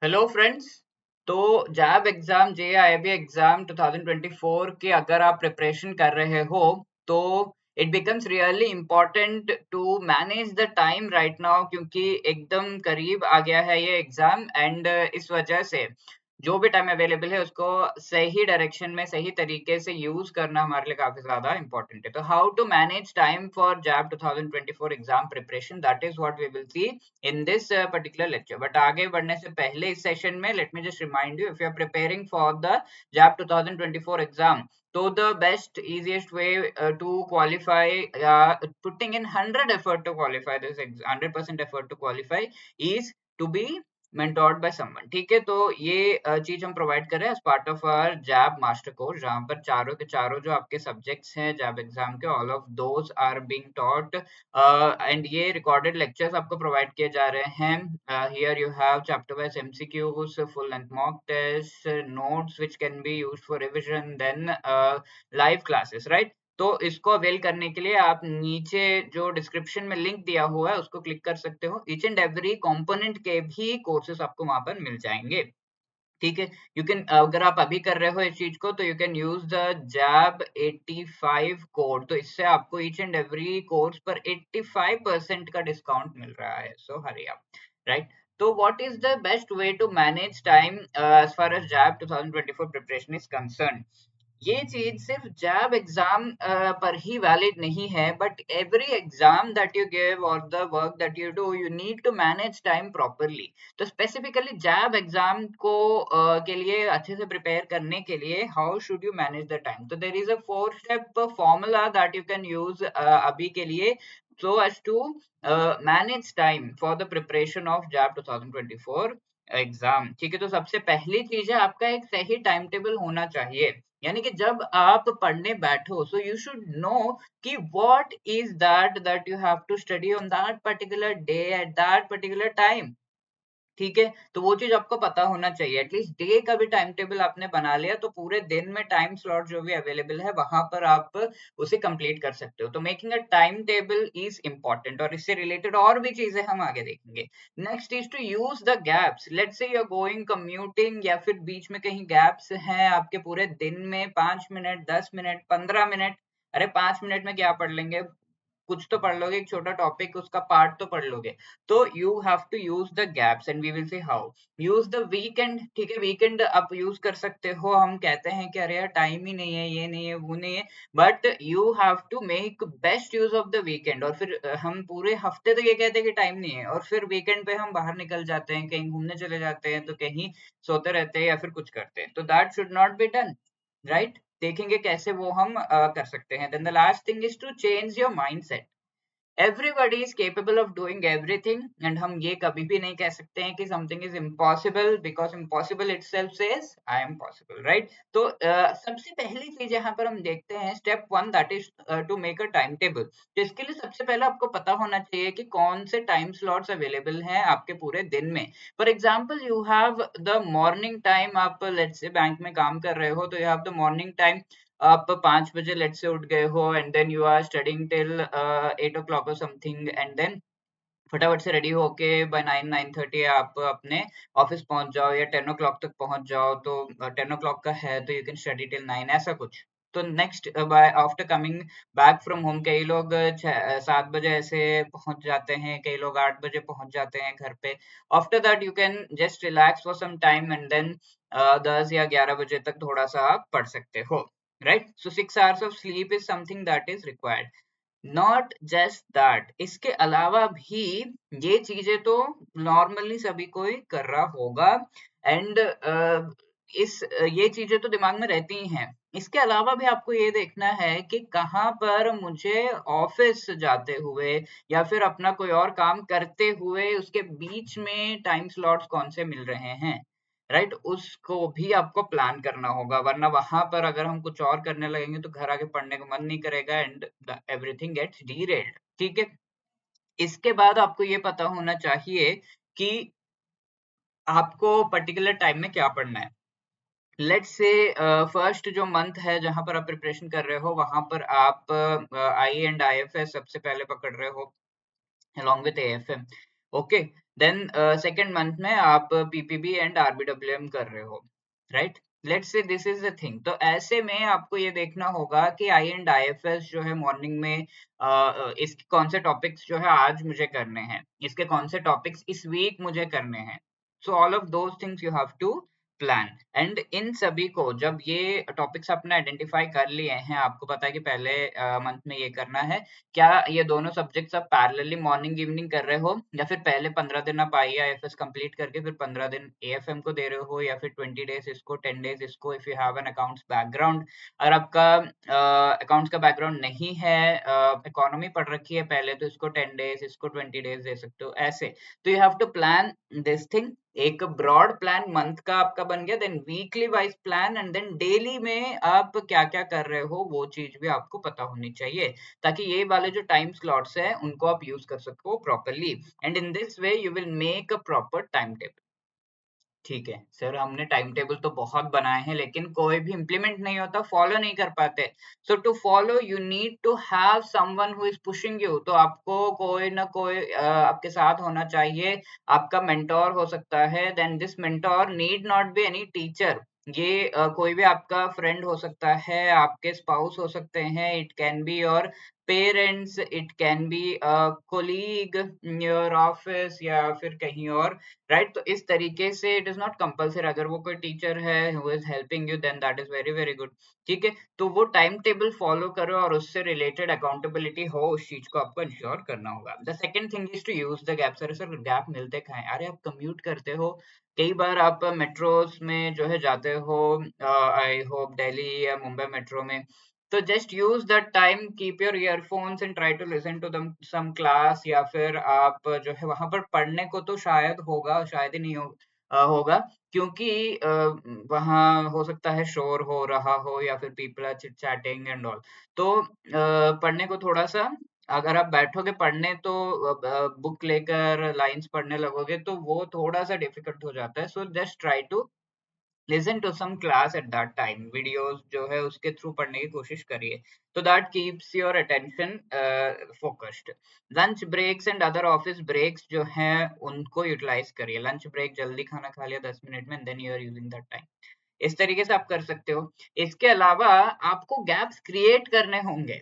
Hello friends. तो जैब exam JIB exam 2024 के अगर आप प्रिपरेशन कर रहे हो तो it becomes really important to manage the time right now, क्योंकि एकदम करीब आ गया है ये एग्जाम। एंड इस वजह से जो भी टाइम अवेलेबल है उसको सही डायरेक्शन में सही तरीके से यूज करना हमारे लिए काफी ज्यादा इंपॉर्टेंट है। तो how to manage time for जैब 2024 exam preparation, that is what we will see in this particular lecture. But आगे बढ़ने से पहले इस सेशन में let me just remind you, if you are preparing for the JAB 2024 exam, so the best easiest way to qualify, putting in 100 effort to qualify this 100% effort to qualify is to be mentored by someone। ठीक है, तो ये चीज हम provide कर रहे हैं as part of our JAIIB master course, जहां पर चारों के चारों जो आपके सब्जेक्ट्स हैं जैब एग्जाम के, all of those are being taught. And ये रिकॉर्डेड लेक्चर्स आपको प्रोवाइड किए जा रहे हैं। Here you have chapter wise MCQs, full length mock test, notes which can be used for revision, then live classes, right. तो इसको avail करने के लिए आप नीचे जो डिस्क्रिप्शन में लिंक दिया हुआ है उसको क्लिक कर सकते हो। ईच एंड एवरी कंपोनेंट के भी कोर्सेस आपको वहां पर मिल जाएंगे। ठीक है, यू कैन, अगर आप अभी कर रहे हो इस चीज को, तो you can use the JAIIB 85 code. तो इससे आपको ईच एंड एवरी कोर्स पर 85% का डिस्काउंट मिल रहा है। So hurry up, right. तो what is the best way to manage time as far as JAIIB 2024 preparation is concern? ये चीज सिर्फ जैब एग्जाम पर ही वैलिड नहीं है, but every exam that you give or the work that you do, you need to manage time properly. तो specifically जैब exam को के लिए अच्छे से प्रिपेयर करने के लिए how should you manage the time? तो there is a 4 step formula that you can use अभी के लिए, so as to manage time for the preparation of JAB 2024 exam. ठीक है, तो सबसे पहली चीज है आपका एक सही टाइम टेबल होना चाहिए। यानी कि जब आप पढ़ने बैठो, सो यू शुड नो कि what is that you have to study on that particular day at that particular time. ठीक है, तो वो चीज आपको पता होना चाहिए। एटलीस्ट डे का भी टाइम टेबल आपने बना लिया तो पूरे दिन में टाइम स्लॉट जो भी अवेलेबल है वहां पर आप उसे कंप्लीट कर सकते हो। तो making a time table is important, और इससे रिलेटेड और भी चीजें हम आगे देखेंगे। Next is to use the gaps. Let's say you are going commuting, या फिर बीच में कहीं गैप्स हैं आपके पूरे दिन में, 5 मिनट, 10 मिनट, 15 मिनट। अरे 5 मिनट में क्या पढ़ लेंगे? कुछ तो पढ़ लोगे, एक छोटा टॉपिक उसका पार्ट तो पढ़ लोगे। तो you have to use the gaps, and we will see how. Use the weekend. ठीक है, वीकेंड आप यूज कर सकते हो। हम कहते हैं कि अरे यार टाइम ही नहीं है, ये नहीं है, वो नहीं है, but you have to make best use of the weekend. और फिर हम पूरे हफ्ते तो ये कहते हैं कि टाइम नहीं है, और फिर वीकेंड पे हम बाहर निकल जाते हैं, कहीं घूमने चले जाते हैं, तो कहीं सोते रहते हैं या फिर कुछ करते हैं। तो that should not be done, right. देखेंगे कैसे वो हम कर सकते हैं। Then the last thing is to change your mindset. Everybody is capable of doing everything, and हम ये कभी भी नहीं कह सकते हैं कि something is impossible, because impossible itself says I am possible, right. तो सबसे पहली चीज यहाँ पर हम देखते हैं step 1, that is to make a time table. तो इसके लिए सबसे पहले आपको पता होना चाहिए कि कौन से टाइम स्लॉट्स अवेलेबल हैं आपके पूरे दिन में। For example you have the morning time. आप लेट्स से बैंक में काम कर रहे हो, तो you have the morning time. आप 5 बजे लेट से उठ गए हो, and then you are studying till 8 o'clock और समथिंग, एंड देन फटाफट से रेडी होके बाय 9-9:30 आप अपने ऑफिस पहुंच जाओ, या 10 o'clock तक पहुंच जाओ। तो 10 o'clock का है तो यू कैन स्टडी टिल 9, ऐसा कुछ। तो next by after coming back from home, कई लोग 7 बजे ऐसे पहुंच जाते हैं, कई लोग 8 बजे पहुंच जाते हैं घर पे। After that you can just relax for some time, and then 10 या 11 बजे तक थोड़ा सा आप पढ़ सकते हो, right. So 6 hours of sleep is something that is required. Not just that, इसके अलावा भी ये चीजें तो नॉर्मली सभी कोई कर रहा होगा, एंड ये चीजें तो दिमाग में रहती ही हैं। इसके अलावा भी आपको ये देखना है कि कहाँ पर मुझे ऑफिस जाते हुए या फिर अपना कोई और काम करते हुए उसके बीच में टाइम स्लॉट्स कौन से मिल रहे हैं, राइट। उसको भी आपको प्लान करना होगा, वरना वहां पर अगर हम कुछ और करने लगेंगे तो घर आके पढ़ने का मन नहीं करेगा, एंड एवरीथिंग गेट्स डीरेल्ड। ठीक है, इसके बाद आपको ये पता होना चाहिए कि आपको पर्टिकुलर टाइम में क्या पढ़ना है। लेट्स से फर्स्ट जो मंथ है जहां पर आप प्रिपरेशन कर रहे हो, वहां पर आप आई एंड IFS सबसे पहले पकड़ रहे हो along with AFM। Okay, then second month में आप पीपीबी एंड आरबीडब्ल्यूएम कर रहे हो, right? Let's say this is the thing. तो ऐसे में आपको ये देखना होगा कि आई एंड आईएफएस जो है मॉर्निंग में इसके कौन से टॉपिक्स जो है आज मुझे करने हैं, इसके कौन से टॉपिक्स इस वीक मुझे करने हैं। So all of those things you have to plan. And इन सभी को जब ये टॉपिक्स आपने आइडेंटिफाई कर लिए हैं, आपको पता है कि पहले मंथ में ये करना है, क्या ये दोनों सब्जेक्ट्स आप पैरेलली मॉर्निंग इवनिंग कर रहे हो, या फिर पहले 15 दिन आप आईआईएफएस कंप्लीट करके फिर 15 दिन एएफएम को दे रहे हो, या फिर 20 डेज इसको 10 डेज इसको, if you have an accounts background. अगर आपका अकाउंट्स का बैकग्राउंड नहीं है, इकोनॉमी पढ़ रखी है पहले, तो इसको 10 डेज इसको 20 डेज दे सकते हो ऐसे। तो you have to plan this thing. एक ब्रॉड प्लान मंथ का आपका बन गया, then weekly wise plan, and then daily में आप क्या क्या कर रहे हो वो चीज भी आपको पता होनी चाहिए, ताकि ये वाले जो टाइम स्लॉट्स है उनको आप यूज कर सको properly. And in this way you will make a proper time table. ठीक है सर, हमने टाइम टेबल तो बहुत बनाए हैं, लेकिन कोई भी इम्प्लीमेंट नहीं होता, फॉलो नहीं कर पाते। So to follow you need to have someone who is pushing you. तो आपको कोई ना कोई आपके साथ होना चाहिए, आपका मेंटोर हो सकता है। Then this mentor need not be any teacher. ये कोई भी आपका फ्रेंड हो सकता है, आपके स्पाउस हो सकते हैं, it can be your parents, it can be colleague in your office, या फिर कहीं और, राइट? तो इस तरीके से इट इज नॉट कंपल्सरी, अगर वो कोई टीचर है who is helping you, then that is very very good. ठीक है, तो वो टाइम टेबल फॉलो करो और उससे रिलेटेड अकाउंटेबिलिटी हो, उस चीज को आपको इंश्योर करना होगा। The second thing is to use the gap. Sir gap मिलते कहाँ है? अरे आप कम्यूट करते हो, कई बार आप मेट्रोस में जो है जाते हो, आई होप दिल्ली या मुंबई मेट्रो में, तो just use that time, keep your earphones and try to listen to them some class, या फिर आप जो है वहां पर पढ़ने को तो शायद होगा, शायद ही नहीं होगा, क्योंकि वहाँ हो सकता है शोर हो रहा हो, या फिर people are chit chatting and all. तो पढ़ने को थोड़ा सा, अगर आप बैठोगे पढ़ने तो बुक लेकर लाइंस पढ़ने लगोगे तो वो थोड़ा सा डिफिकल्ट हो जाता है। So just try to listen to some class at that time, videos जो है उसके थ्रू पढ़ने की कोशिश करिए, तो that keeps your attention focused. Lunch breaks and other office breaks जो हैं उनको यूटिलाइज करिए। लंच ब्रेक जल्दी खाना खा लिया 10 मिनट में, then you are using that time. इस तरीके से आप कर सकते हो। इसके अलावा आपको गैप्स क्रिएट करने होंगे,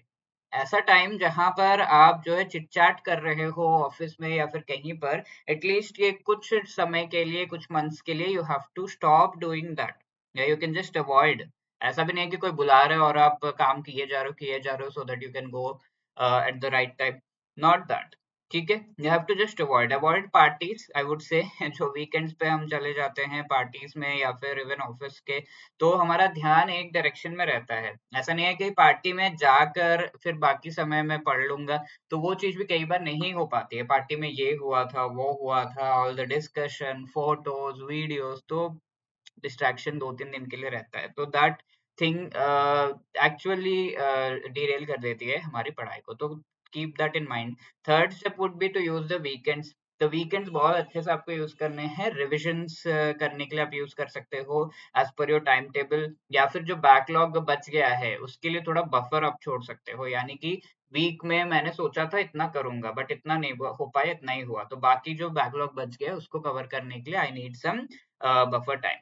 ऐसा टाइम जहां पर आप जो है चिट चैट कर रहे हो ऑफिस में या फिर कहीं पर, एटलीस्ट ये कुछ समय के लिए, कुछ मंथ्स के लिए, you have to stop doing that, या यू कैन जस्ट अवॉइड। ऐसा भी नहीं है कि कोई बुला रहे हो और आप काम किए जा रहे हो, so that you can go at the right time, not that. ठीक है, you have to just avoid parties, I would say जो वीकेंड्स पे हम चले जाते हैं पार्टीज में, या फिर इवन ऑफिस के, तो हमारा ध्यान एक डायरेक्शन में रहता है। ऐसा नहीं है कि पार्टी में जाकर फिर बाकी समय में पढ़ लूंगा, तो वो चीज भी कई बार नहीं हो पाती है। पार्टी में ये हुआ था, वो हुआ था, all the discussion, photos, videos, तो डिस्ट्रैक्शन 2-3 दिन के लिए रहता है, तो दैट थिंग एक्चुअली डिरेल कर देती है हमारी पढ़ाई को, तो keep that in mind. Third step would be to use the weekends. तो वीकेंड्स बहुत अच्छे से आपको यूज करने हैं, रिविजन्स करने के लिए आप यूज कर सकते हो as per your time table, या फिर जो बैकलॉग बच गया है उसके लिए थोड़ा बफर आप छोड़ सकते हो, यानी कि वीक में मैंने सोचा था इतना करूंगा, बट इतना नहीं हो पाया, इतना ही हुआ, तो बाकी जो बैकलॉग बच गया उसको कवर करने के लिए I need some buffer time.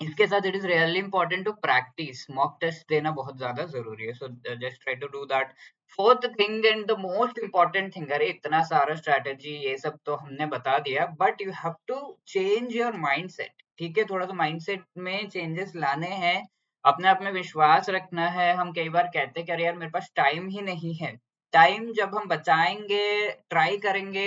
इसके साथ it is really important to practice, mock test देना बहुत ज्यादा जरूरी है, so just try to do that. Fourth thing and the most important thing, अरे इतना सारा स्ट्रेटेजी ये सब तो हमने बता दिया, but you have to change your mindset. ठीक है, थोड़ा सा माइंडसेट में चेंजेस लाने हैं, अपने आप में विश्वास रखना है। हम कई बार कहते हैं कि अरे यार मेरे पास टाइम ही नहीं है। टाइम जब हम बचाएंगे, ट्राई करेंगे,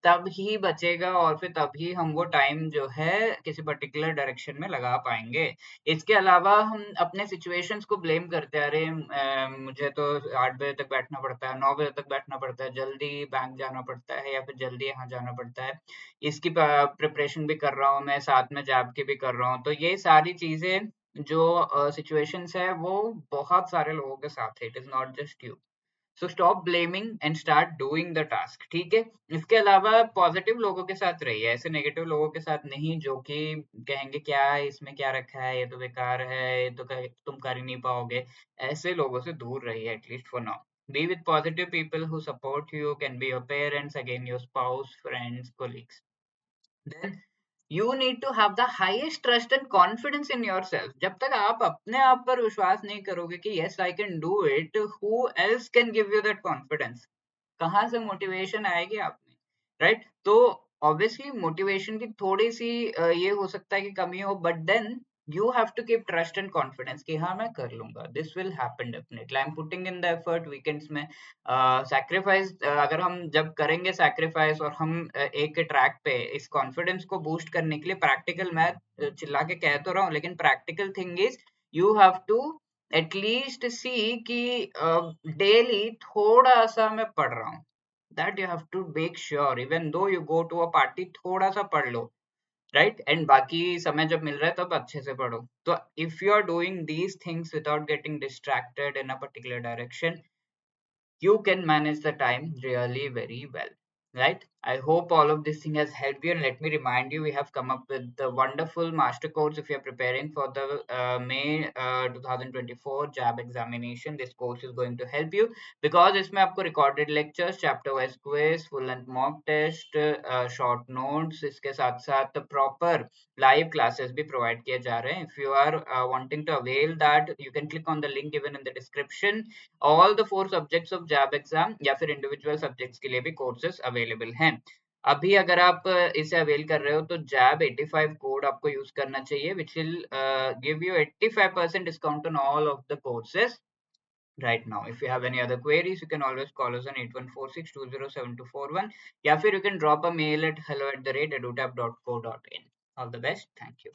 तब ही बचेगा, और फिर तभी हम वो टाइम जो है किसी पर्टिकुलर डायरेक्शन में लगा पाएंगे। इसके अलावा हम अपने सिचुएशंस को ब्लेम करते हैं, अरे मुझे तो 8 बजे तक बैठना पड़ता है, 9 बजे तक बैठना पड़ता है, जल्दी बैंक जाना पड़ता है, या फिर जल्दी यहाँ जाना पड़ता है, इसकी प्रिपरेशन भी कर रहा हूँ मैं, साथ में जॉब की भी कर रहा हूँ। तो ये सारी चीजें जो सिचुएशंस है वो बहुत सारे लोगों के साथ है, it is not just you. So stop blaming and start doing the task. ठीक है, इसके अलावा पॉजिटिव लोगों के साथ रहिए, ऐसे नेगेटिव लोगों के साथ नहीं, जो कि कहेंगे क्या है इसमें, क्या रखा है, ये तो बेकार है, ये तो तुम कर ही नहीं पाओगे। ऐसे लोगों से दूर रहिए at least for now. B with positive people who support you, can be your parents, again your spouse, friends, colleagues. then you need to have the highest trust and confidence in yourself. जब तक आप अपने आप पर विश्वास नहीं करोगे कि yes I can do it, who else can give you that confidence? कहाँ से मोटिवेशन आएगी आप में, राइट? तो ऑब्वियसली मोटिवेशन की थोड़ी सी ये हो सकता है कि कमी हो, but then you have to keep trust and confidence कि हाँ मैं कर लूंगा, this will happen definitely, I am putting in the effort. Weekends में सैक्रिफाइस अगर हम जब करेंगे सैक्रिफाइस और हम एक ट्रैक पे इस कॉन्फिडेंस को बूस्ट करने के लिए प्रैक्टिकल, मैं चिल्ला के कह तो रहा हूँ लेकिन practical thing is you have to at least see कि डेली थोड़ा सा मैं पढ़ रहा हूँ, that you have to make sure even though you go to a party थोड़ा सा पढ़ लो, राइट? एंड बाकी समय जब मिल रहा है तब अच्छे से पढ़ो। तो if you are doing these things without getting distracted in a particular direction, you can manage the time really very well, right? I hope all of this thing has helped you, and let me remind you, we have come up with the wonderful master course if you're preparing for the May 2024 JAB examination. This course is going to help you because इसमें आपको recorded lectures, chapter wise quiz, full length mock test, short notes, इसके साथ साथ proper live classes भी provide किए जा रहे हैं. If you are wanting to avail that, you can click on the link given in the description. All the 4 subjects of JAIIB exam या फिर इंडिविजुअल सब्जेक्ट्स के लिए भी कोर्सेज अवेलेबल हैं। अभी अगर आप इसे अवेल कर रहे हो तो जैब 85 कोड आपको यूज करना चाहिए, which will give you 85% discount on all of the courses right now. If you have any other queries, you can always call us on 8146207241, या फिर you can drop a mail at hello@edutap.co.in. All the best. Thank you.